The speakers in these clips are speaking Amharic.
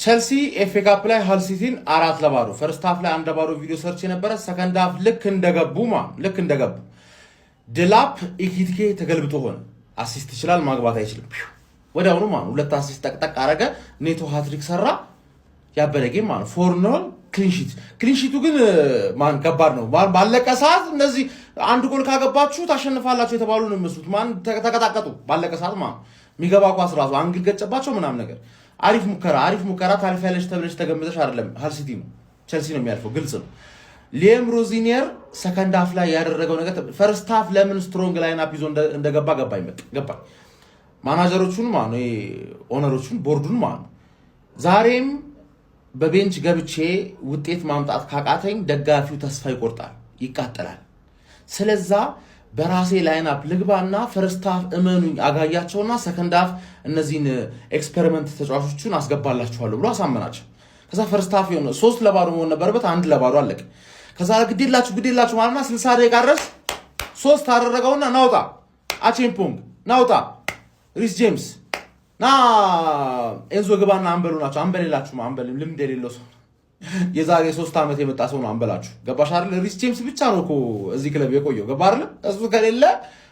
ቸልሲ ኤፍኤ ካፕ ላይ ሃል ሲቲን 4-0 ፈርስት ሃፍ ላይ 1-0 ቪዲዮ ሰርች የነበረ ሰከንድ ሃፍ ልክ እንደገቡ ድላፕ ኢኪቲኬ ተገልብጦ ሆነ። አሲስት ይችላል ማግባት አይችልም። ወዲያውኑ ማን ሁለት አሲስት ጠቅጠቅ አረገ። ኔቶ ሃትሪክ ሰራ። ያበደ ጌም ማን 4-0 ክሊንሺቱ ግን ማን ከባድ ነው። ባለቀ ሰዓት እነዚህ አንድ ጎል ካገባችሁ ታሸንፋላችሁ የተባሉ ነው የሚመስሉት። ማን ተቀጣቀጡ ባለቀ ሰዓት ማን የሚገባ ኳስ ራሱ አንግል ገጨባቸው ምናምን ነገር። አሪፍ ሙከራ ታሪፋለች ተብለሽ ተገምተሽ አይደለም። ሃል ሲቲ ነው ቸልሲ ነው የሚያልፈው ግልጽ ነው። ሊየም ሮዚኒየር ሰከንድ ሃፍ ላይ ያደረገው ነገር ፈርስት ሃፍ ለምን ስትሮንግ ላይን አፕ ይዞ እንደገባ ገባኝ። ማናጀሮቹን ማን ኦነሮቹን ቦርዱን ማን ዛሬም በቤንች ገብቼ ውጤት ማምጣት ካቃተኝ ደጋፊው ተስፋ ይቃጠላል። ስለዛ በራሴ ላይን አፕ ልግባና ፈርስት ሃፍ እመኑኝ አጋያቸውና ሰከንድ ሃፍ እነዚህን ኤክስፐሪመንት ተጫዋቾቹን አስገባላችኋለሁ ብሎ አሳመናቸው። ከዛ ፈርስት ሃፍ የሆነ 3-0 መሆን ነበረበት 1-0 አለቀ። ከዛ ግዴላችሁ ማለትና 60 ደቂቃ ድረስ 3 አደረገውና ናውጣ አቼምፖንግ ናውጣ ሪስ ጄምስ ና ኤንዞ ግባና አንበሉ ናቸው። አንበሌላችሁ አንበልም ልምድ የሌለው ሰው የዛሬ 3 ዓመት የመጣ ሰው ነው አንበላችሁ። ገባሽ አይደል? ሪስ ጄምስ ብቻ ነው እኮ እዚህ ክለብ የቆየው ገባ አይደል? እሱ ከሌለ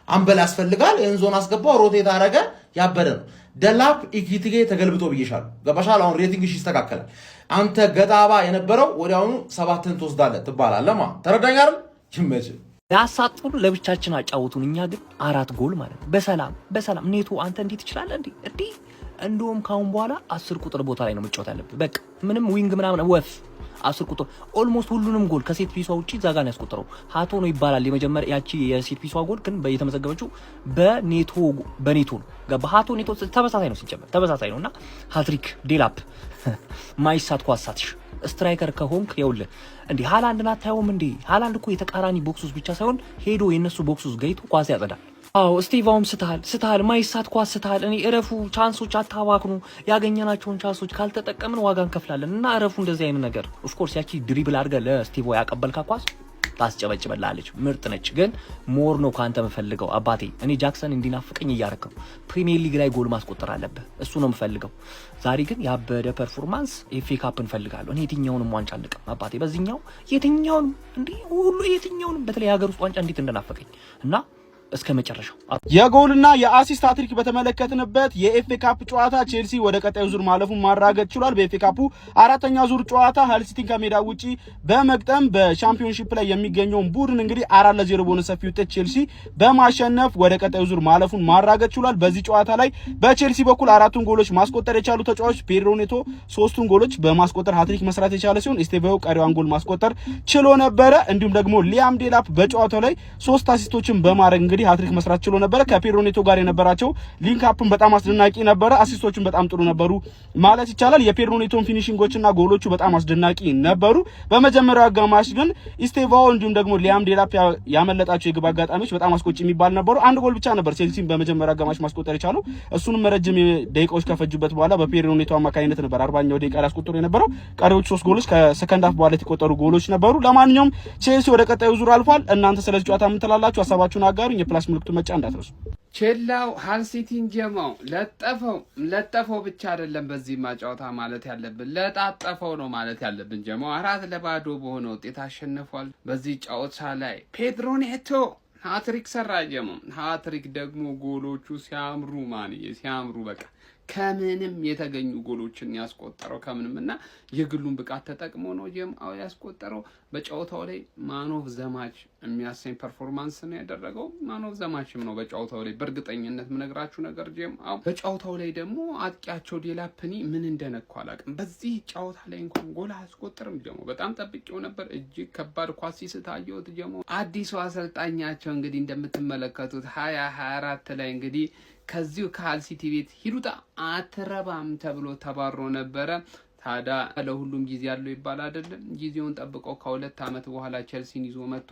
አንበል ያስፈልጋል። ኤንዞን አስገባው ሮቴት አረገ ያበደ ነው። ደላፕ ኢኪቲኬ ተገልብጦ ብዬሻለሁ። ገባሽ? አሁን ሬቲንግሽ ይስተካከላል። አንተ ገጣባ የነበረው ወዲያውኑ 7ን ትወስዳለህ ትባላለህ። ተረዳኝ አይደል? ይመች ያሳጡን ለብቻችን አጫውቱን። እኛ ግን 4 ጎል ማለት ነው። በሰላም ኔቶ አንተ እንዴት ትችላለህ እንዴ? እንደውም ካሁን በኋላ 10 ቁጥር ቦታ ላይ ነው መጫወት ያለብህ። በቃ ምንም ዊንግ ምናምን ወፍ 10 ቁጥር ኦልሞስት ሁሉንም ጎል ከሴት ፒሷ ውጪ ዛጋ ነው ያስቆጠረው። ሃቶ ነው ይባላል የመጀመሪያ ያቺ የሴት ፒሷ ጎል ግን በየተመዘገበችው በኔቶ ነው። ገባ? ሃቶ ኔቶ ተመሳሳይ ነው ሲጀመር ተመሳሳይ ነውና ሃትሪክ ዴላፕ ማይሳት ኳሳትሽ ስትራይከር ከሆንክ ይኸውልህ እንዴ ሃላንድን አታየውም እንዴ? ሃላንድ እኮ የተቃራኒ ቦክስ ውስጥ ብቻ ሳይሆን ሄዶ የነሱ ቦክስ ውስጥ ገይቶ ኳስ ያጸዳል። አዎ ስቲቫውም ስትሃል ማይሳት ኳስ ስትሃል። እኔ እረፉ፣ ቻንሶች አታባክኑ። ያገኘናቸውን ቻንሶች ካልተጠቀምን ዋጋ እንከፍላለን እና እረፉ እንደዚህ አይነት ነገር። ኦፍ ኮርስ ያቺ ድሪብል አድርገህ ለስቲቮ ያቀበልካ ኳስ ታስጨበጭበላለች፣ ምርጥ ነች። ግን ሞር ነው ካንተ የምፈልገው አባቴ። እኔ ጃክሰን እንዲናፍቀኝ እያረከው ፕሪሚየር ሊግ ላይ ጎል ማስቆጠር አለበት፣ እሱ ነው የምፈልገው። ዛሬ ግን ያበደ ፐርፎርማንስ ኤፍኤ ካፕ እንፈልጋለሁ። እኔ የትኛውንም ዋንጫ አንቀም አባቴ። በዚህኛው የትኛውንም በተለይ ሀገር ውስጥ ዋንጫ እንዴት እንደናፈቀኝ እና እስከ መጨረሻው የጎልና የአሲስት ሃትሪክ በተመለከትንበት የኤፍኤ ካፕ ጨዋታ ቼልሲ ወደ ቀጣዩ ዙር ማለፉን ማረጋገጥ ችሏል። በኤፍኤ ካፑ አራተኛ ዙር ጨዋታ ሃል ሲቲን ከሜዳ ውጪ በመግጠም በሻምፒዮንሺፕ ላይ የሚገኘውን ቡድን እንግዲህ 4-0 በሆነ ሰፊ ውጤት ቼልሲ በማሸነፍ ወደ ቀጣዩ ዙር ማለፉን ማረጋገጥ ችሏል። በዚህ ጨዋታ ላይ በቼልሲ በኩል 4ቱን ጎሎች ማስቆጠር የቻሉ ተጫዋቾች ፔድሮ ኔቶ 3ቱን ጎሎች በማስቆጠር ሃትሪክ መስራት የቻለ ሲሆን ኤስቴቫዮ ቀሪዋን ጎል ማስቆጠር ችሎ ነበረ። እንዲሁም ደግሞ ሊያም ዴላፕ በጨዋታው ላይ 3 አሲስቶችን በማድረግ እንግዲህ ሃትሪክ መስራት ችሎ ነበረ። ከፔድሮ ኔቶ ጋር የነበራቸው ሊንክ አፕን በጣም አስደናቂ ነበረ። አሲስቶቹን በጣም ጥሩ ነበሩ ማለት ይቻላል። የፔድሮ ኔቶን ፊኒሺንጎችና ጎሎቹ በጣም አስደናቂ ነበሩ። በመጀመሪያው አጋማሽ ግን ኢስቴቫኦ እንዲሁም ደግሞ ሊያም ዴላፕ ያመለጣቸው የግብ አጋጣሚዎች በጣም አስቆጭ የሚባል ነበሩ። አንድ ጎል ብቻ ነበር ቼልሲን በመጀመሪያው አጋማሽ ማስቆጠር የቻለው። እሱንም ረጅም ደቂቃዎች ከፈጁበት በኋላ በፔድሮ ኔቶ አማካኝነት ነበር 40ኛው ደቂቃ ላይ ያስቆጠሩ የነበረው። ቀሪዎቹ 3 ጎሎች ከሰከንድ ሃፍ በኋላ የተቆጠሩ ጎሎች ነበሩ። ለማንኛውም ቼልሲ ወደ ቀጣዩ ዙር አልፏል። እናንተ ስለዚህ ጨዋታ ምን ትላላችሁ? ሐሳባችሁን አጋሩኝ። የፕላስ ምልክቱ መጫ እንዳትረሱ። ቼላው ሃል ሲቲን ጀማው ለጠፈው ብቻ አይደለም በዚህ ማጫወታ ማለት ያለብን ለጣጠፈው ነው ማለት ያለብን። ጀማው 4-0 በሆነ ውጤት አሸንፏል። በዚህ ጨዋታ ላይ ፔድሮ ኔቶ ሃትሪክ ሰራ። ጀማው ሃትሪክ ደግሞ ጎሎቹ ሲያምሩ በቃ ከምንም የተገኙ ጎሎችን ያስቆጠረው ከምንም እና የግሉን ብቃት ተጠቅሞ ነው ጀማው ያስቆጠረው። በጨዋታው ላይ ማን ኦፍ ዘ ማች የሚያሰኝ ፐርፎርማንስ ነው ያደረገው። ማን ኦፍ ዘ ማችም ነው በጨዋታው ላይ በእርግጠኝነት ምነግራችሁ ነገር ጀማው። በጨዋታው ላይ ደግሞ አጥቂያቸው ዴላፕኒ ምን እንደነካው አላውቅም። በዚህ ጨዋታ ላይ እንኳን ጎል አያስቆጥርም ጀማው። በጣም ጠብቄው ነበር። እጅግ ከባድ ኳስ ሲስታየው ጀማው። አዲሱ አሰልጣኛቸው እንግዲህ እንደምትመለከቱት 2024 ላይ እንግዲህ ከዚሁ ከሃል ሲቲ ቤት ሂዱታ አትረባም ተብሎ ተባሮ ነበረ። ታዲያ ለሁሉም ጊዜ ያለው ይባል አይደለም። ጊዜውን ጠብቀው ከ2 ዓመት በኋላ ቼልሲን ይዞ መጥቶ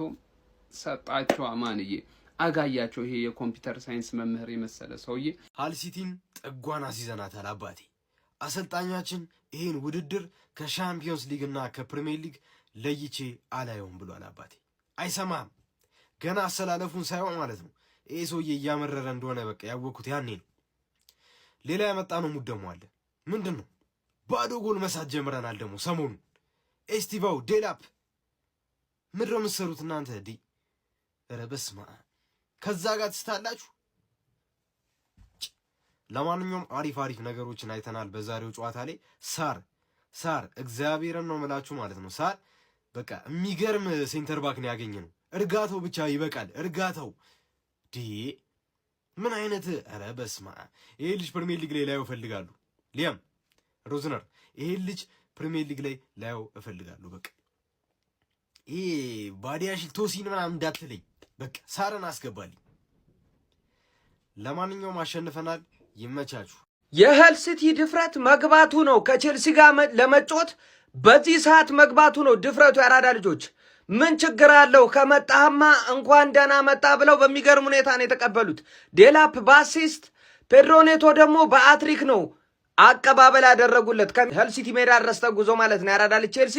ሰጣቸው። አማንዬ አጋያቸው። ይሄ የኮምፒውተር ሳይንስ መምህር የመሰለ ሰውዬ ሃል ሲቲን ጥጓን አስይዘናታል አባቴ። አሰልጣኛችን ይሄን ውድድር ከሻምፒዮንስ ሊግ እና ከፕሪሚየር ሊግ ለይቼ አላየውም ብሏል አባቴ። አይሰማም ገና አሰላለፉን ሳይሆን ማለት ነው። ይሄ ሰውዬ እያመረረ እንደሆነ በቃ ያወኩት ያኔ ነው። ሌላ ያመጣ ነው ሙድ ደግሞ አለ። ምንድነው? ባዶ ጎል መሳት ጀምረናል። ደግሞ ሰሞኑን ኤስቲቫው ዴላፕ ምድረ የምትሰሩት እናንተ ዲ ኧረ በስመ አብ ከዛ ጋር ትስታላችሁ። ለማንኛውም አሪፍ ነገሮችን አይተናል በዛሬው ጨዋታ ላይ። ሳር እግዚአብሔርን ነው የምላችሁ ማለት ነው። ሳር በቃ የሚገርም ሴንተር ባክ ነው ያገኘነው። እርጋታው ብቻ ይበቃል። እርጋታው ዲ ምን አይነት ኧረ በስመ አብ ይሄ ልጅ ፕሪሚየር ሊግ ላይ ላየው እፈልጋለሁ። ሊያም ሮዝነር ይሄ ልጅ ፕሪሚየር ሊግ ላይ ላየው እፈልጋለሁ። በቃ ይሄ ባዲያሽል ቶሲን ምናምን እንዳትለኝ፣ በቃ ሳርን አስገባልኝ። ለማንኛውም አሸንፈናል። ይመቻችሁ። የኸል ሲቲ ድፍረት መግባቱ ነው። ከቼልሲ ጋር ለመጮት በዚህ ሰዓት መግባቱ ነው ድፍረቱ። ያራዳ ልጆች ምን ችግር አለው? ከመጣህማ እንኳን ደህና መጣ ብለው በሚገርም ሁኔታ ነው የተቀበሉት። ዴላፕ በአሲስት ፔድሮ ኔቶ ደግሞ በአትሪክ ነው አቀባበል ያደረጉለት። ከኸል ሲቲ ሜዳ ድረስ ተጉዞ ማለት ነው። ያራዳ ልጅ ቼልሲ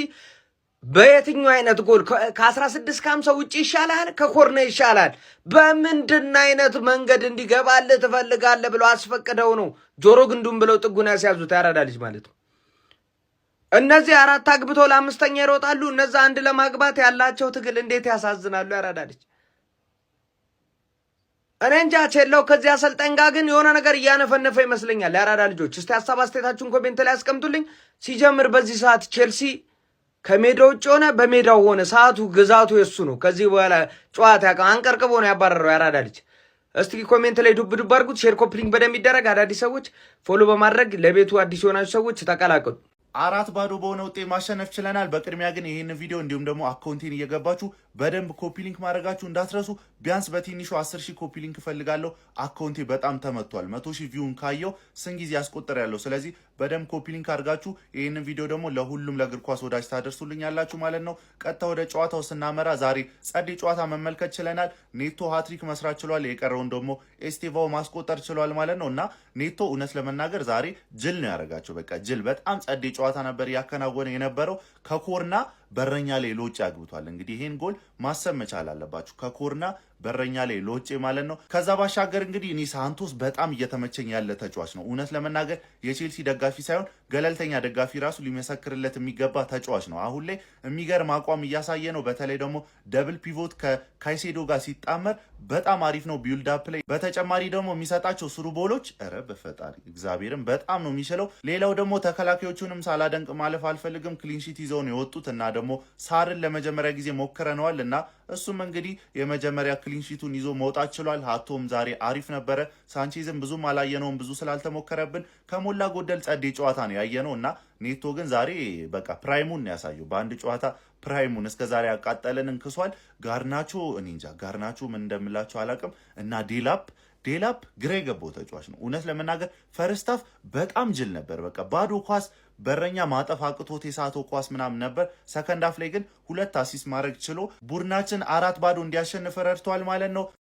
በየትኛው አይነት ጎል ከ16-50 ውጭ ይሻላል? ከኮርነ ይሻላል? በምንድን አይነት መንገድ እንዲገባልህ ትፈልጋለህ ብለው አስፈቅደው ነው ጆሮ ግንዱም ብለው ጥጉን ያስያዙት ያራዳ ልጅ ማለት ነው። እነዚህ 4 አግብተው ለ5ኛ ይሮጣሉ። እነዛ 1 ለማግባት ያላቸው ትግል እንዴት ያሳዝናሉ። ያራዳ ልጅ እኔ እንጃ። ቼላው ከዚህ አሰልጣኝ ጋር ግን የሆነ ነገር እያነፈነፈ ይመስለኛል። ያራዳ ልጆች እስቲ ሀሳብ አስተያየታችሁን ኮሜንት ላይ ያስቀምጡልኝ። ሲጀምር በዚህ ሰዓት ቼልሲ ከሜዳው ውጭ ሆነ በሜዳው ሆነ ሰዓቱ ግዛቱ የሱ ነው። ከዚህ በኋላ ጨዋታ አንቀርቅቦ ነው ያባረረው ያራዳ ልጅ። እስቲ ኮሜንት ላይ ዱብ አድርጉት። ሼር ኮፕሊንግ በደንብ ይደረግ። አዳዲስ ሰዎች ፎሎ በማድረግ ለቤቱ አዲስ የሆናችሁ ሰዎች ተቀላቀሉ። 4-0 በሆነ ውጤት ማሸነፍ ችለናል። በቅድሚያ ግን ይህን ቪዲዮ እንዲሁም ደግሞ አካውንቴን እየገባችሁ በደንብ ኮፒ ሊንክ ማድረጋችሁ እንዳትረሱ። ቢያንስ በትንሹ 10,000 ኮፒ ሊንክ እፈልጋለሁ። አካውንቴ በጣም ተመቷል። 100,000 ቪውን ካየው ስንት ጊዜ ያስቆጠር ያለው። ስለዚህ በደንብ ኮፒ ሊንክ አድርጋችሁ ይህንን ቪዲዮ ደግሞ ለሁሉም ለእግር ኳስ ወዳጅ ታደርሱልኝ ያላችሁ ማለት ነው። ቀጥታ ወደ ጨዋታው ስናመራ ዛሬ ጸዴ ጨዋታ መመልከት ችለናል። ኔቶ ሃትሪክ መስራት ችሏል። የቀረውን ደግሞ ኤስቴቫው ማስቆጠር ችሏል ማለት ነው። እና ኔቶ እውነት ለመናገር ዛሬ ጅል ነው ያደረጋቸው። በቃ ጅል በጣም ጸዴ ጨዋታ ነበር ያከናወነ የነበረው። ከኮርና በረኛ ላይ ሎጭ አግብቷል። እንግዲህ ይሄን ጎል ማሰብ መቻል አለባችሁ። ከኮርና በረኛ ላይ ሎጭ ማለት ነው። ከዛ ባሻገር እንግዲህ እኔ ሳንቶስ በጣም እየተመቸኝ ያለ ተጫዋች ነው። እውነት ለመናገር የቼልሲ ደጋፊ ሳይሆን ገለልተኛ ደጋፊ ራሱ ሊመሰክርለት የሚገባ ተጫዋች ነው። አሁን ላይ የሚገርም አቋም እያሳየ ነው። በተለይ ደግሞ ደብል ፒቮት ከካይሴዶ ጋር ሲጣመር በጣም አሪፍ ነው ቢልድ አፕ ላይ። በተጨማሪ ደግሞ የሚሰጣቸው ስሩ ቦሎች ኧረ በፈጣሪ እግዚአብሔርን በጣም ነው የሚችለው። ሌላው ደግሞ ተከላካዮቹንም ሳላደንቅ ማለፍ አልፈልግም። ክሊንሺት ይዘው ነው የወጡት እና ደግሞ ሳርን ለመጀመሪያ ጊዜ ሞክረነዋል እና እሱም እንግዲህ የመጀመሪያ ክሊንሺቱን ይዞ መውጣት ችሏል። ሀቶም ዛሬ አሪፍ ነበረ። ሳንቼዝም ብዙም አላየነውም ብዙ ስላልተሞከረብን ከሞላ ጎደል ጸዴ ጨዋታ ነው ያየነው እና ኔቶ ግን ዛሬ በቃ ፕራይሙን ነው ያሳየው። በአንድ ጨዋታ ፕራይሙን እስከ ዛሬ ያቃጠለንን ክሷል። ጋርናቾ እኔ እንጃ ጋርናቾ ምን እንደምላቸው አላውቅም። እና ዴላፕ ግራ የገባው ተጫዋች ነው። እውነት ለመናገር ፈርስታፍ በጣም ጅል ነበር። በቃ ባዶ ኳስ በረኛ ማጠፍ አቅቶት የሳተው ኳስ ምናምን ነበር። ሰከንድ አፍ ላይ ግን 2 አሲስት ማድረግ ችሎ ቡድናችን 4-0 እንዲያሸንፍ ረድቷል ማለት ነው።